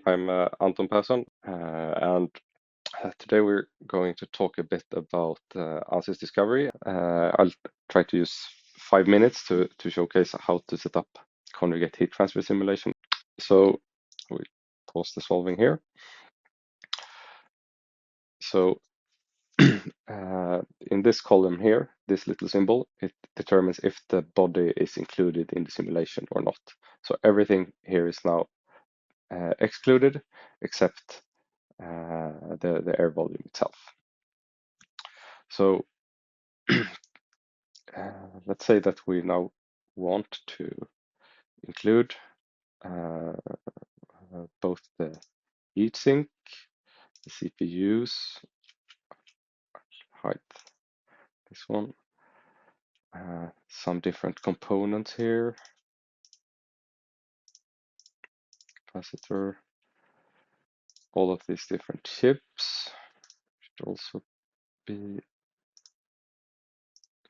I'm Anton Persson, and today we're going to talk a bit about Ansys Discovery. I'll try to use 5 minutes to showcase how to set up conjugate heat transfer simulation. So we pause the solving here. So in this column here, this little symbol, it determines if the body is included in the simulation or not. So everything here is now excluded except the air volume itself. So let's say that we now want to include both the heatsink, the CPUs, hide this one, some different components here, capacitor, all of these different chips should also be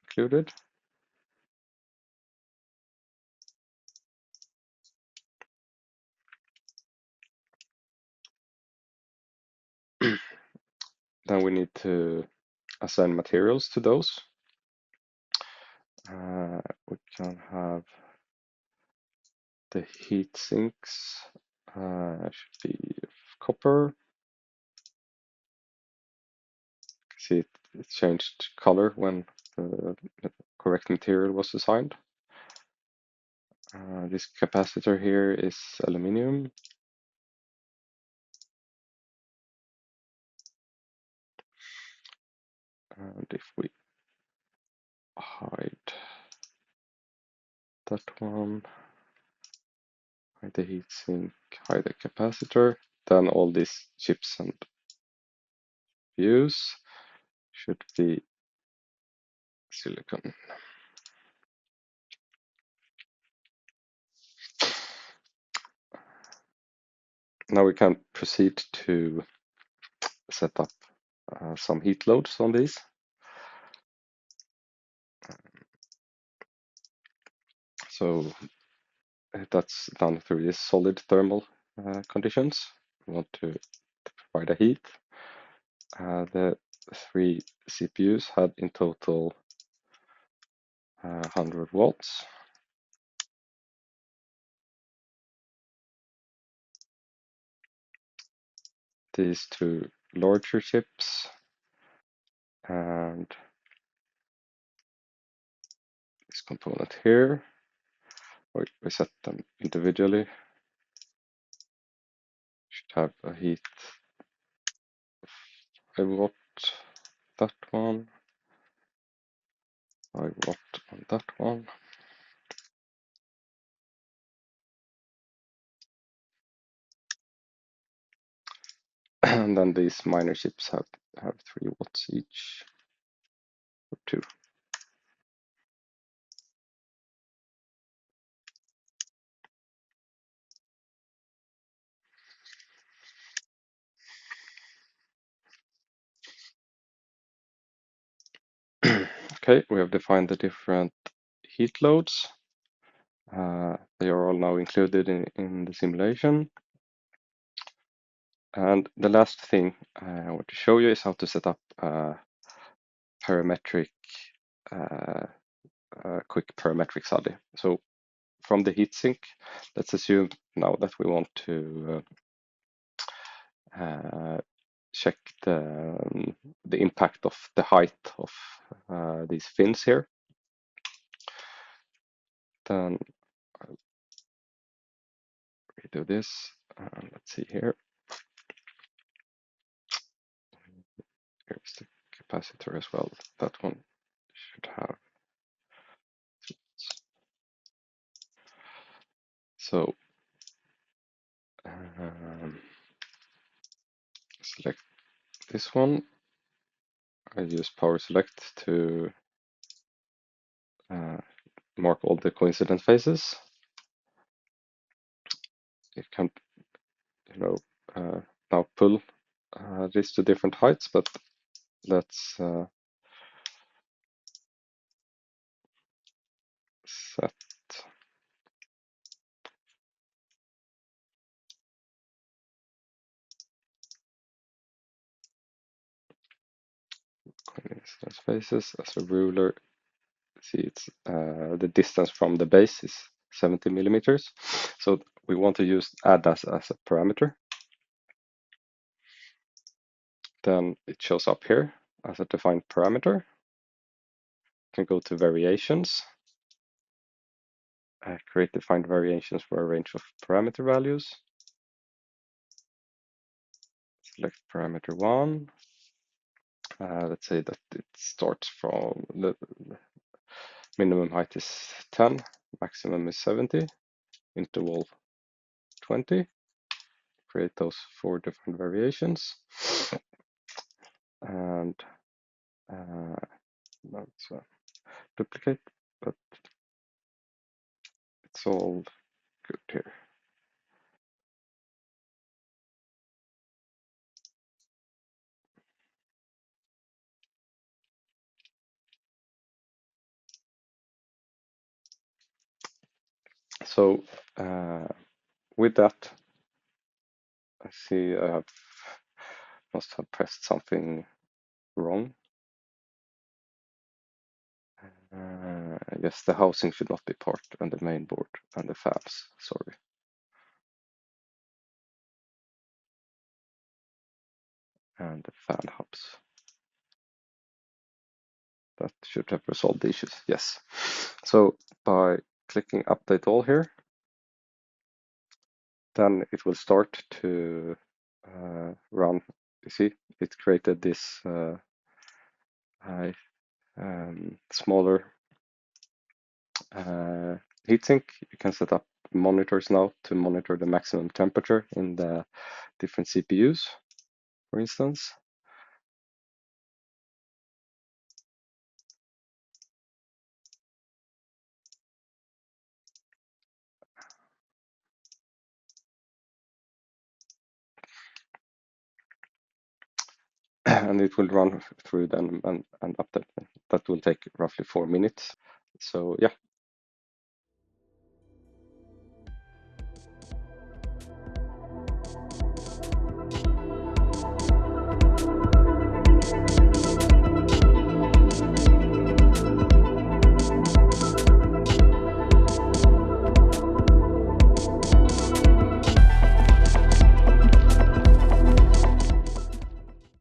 included. Then we need to assign materials to those. We can have the heat sinks should be copper. See it changed color when the correct material was assigned. This capacitor here is aluminium. And if we hide that one, hide the heatsink, hide the capacitor, then all these chips and views should be silicon. Now we can proceed to set up some heat loads on these. So that's done through these solid thermal conditions. We want to provide a heat. The 3 CPUs had in total 100 watts. These 2 larger chips and this component here. We set them individually. Should have a heat of 5 watt, that one, 5 watt on that one. And then these minor chips have 3 watts each, or 2. Okay, we have defined the different heat loads. They are all now included in the simulation. And the last thing I want to show you is how to set up a parametric, quick parametric study. So from the heatsink, let's assume now that we want to check the impact of the height of these fins here. Then I'll redo this. Let's see here. Here's the capacitor as well. That one should have. So select this one. I use power select to mark all the coincident phases. It can, now pull this to different heights, but let's set spaces as a ruler. See, it's the distance from the base is 70 millimeters. So we want to add that as a parameter. Then it shows up here as a defined parameter. You can go to variations, create defined variations for a range of parameter values. Select parameter 1. Let's say that it starts from the minimum height is 10, maximum is 70, interval 20. Create those 4 different variations. And let's duplicate, but it's all good here. So with that, I see I must have pressed something wrong. Yes, the housing should not be part, and the main board and the fabs, sorry. And the fan hubs. That should have resolved the issues, yes. So by clicking update all here, then it will start to run. You see, it created this smaller heatsink. You can set up monitors now to monitor the maximum temperature in the different CPUs, for instance. And it will run through them and update them. That will take roughly 4 minutes. So yeah,